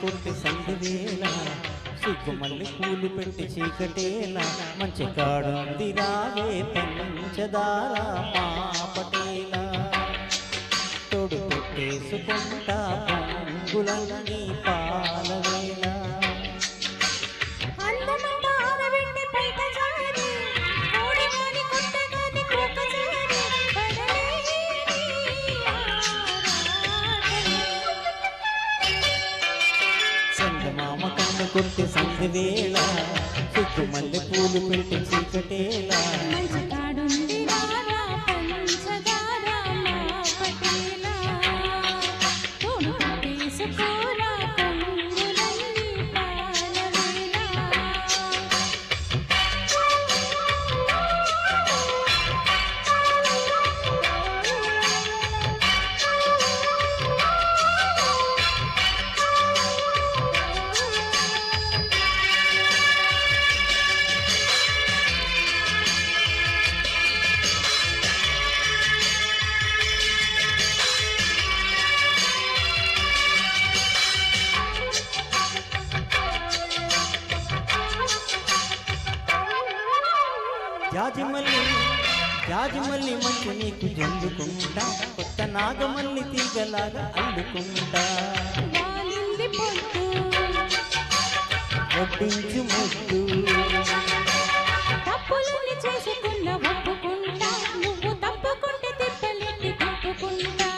కొట్టి సందువేళ సిగ్గుమల్లి పూలు పెట్టి చీకటేలా మంచి కాడుంది రావే పంచదార మా పటేలా తోడు పెట్టేసుకుంటా పొంగులన్నీ పాలవేళ చందమామ కన్ను కొట్టి సంధివేళ సిగ్గుమల్లి పూలు పెట్టి చీకటేలా జాజిమల్లి మంచు నీకు జల్లుకుంటా కొత్త నాగమల్లి తీగలాగా అల్లుకుంటా వడ్డించు ముద్దు తప్పులని చేసుకున్న ఒప్పుకుంటా నువ్వు తప్పకుంటే తిప్పలేని తప్పుకుంటా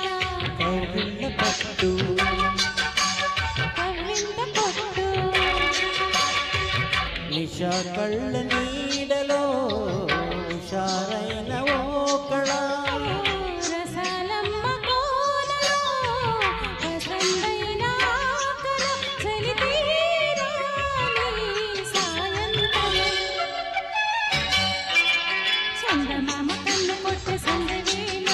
కౌగిళ్ళ పట్టు నిషా కళ్ళ నీడలో హుషారైన ఓకళ రసాలమ్మ కోనలో వసంతైన ఆకల చలితీరాని సాయంత్రం చందమామ కన్ను కొట్టి సందవేళ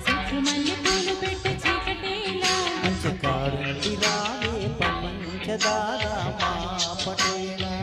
సిగ్గుమల్లి పూలు పెట్టి చీకటేలా మంచి కాడుంది రావే పంచదార మా పటేలా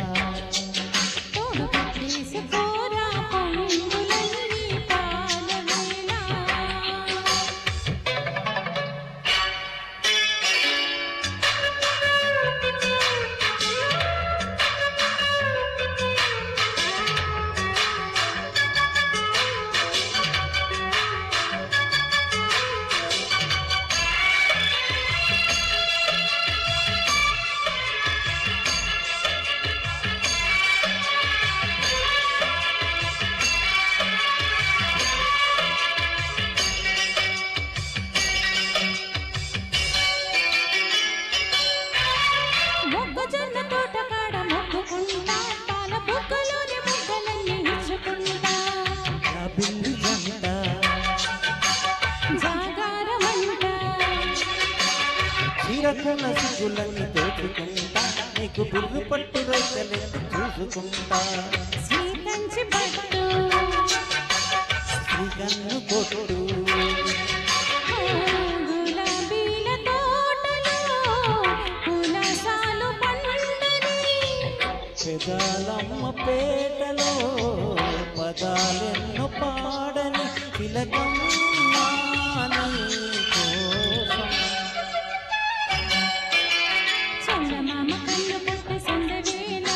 మొక్కజొన్న తోట కాడ మొక్కుకుంటా పాల బుగ్గలోని ముగ్గలన్నీ ఇచ్చుకుంటా జాగారమంట చీరకున్న సిగ్గులన్నీ దోచుకుంటా నీకు బుర్రు పట్టు రైతలెత్తి చూసుకుంటా శ్రీకంచి పట్టు శ్రీకన్ను కొట్టు గులాబీల తోటలో పులసాలు పండని పెదాలమ్మ పేటలో పదాలెన్నో పాడని తిలకమ్మ నీ కోసం చందమామ కన్ను కొట్టి సందవేళ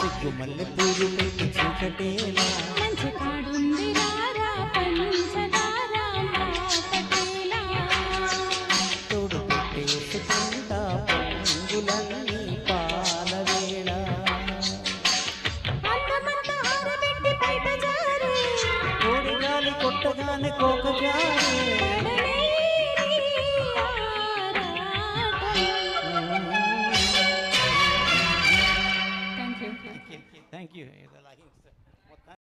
సిగ్గుమల్లె పూలు పెట్టి చీకటేలా మంచి కాడుంది రారా పంచదార మా పటేలా తోడు పెట్టేసుకుంటా పొంగులన్నీ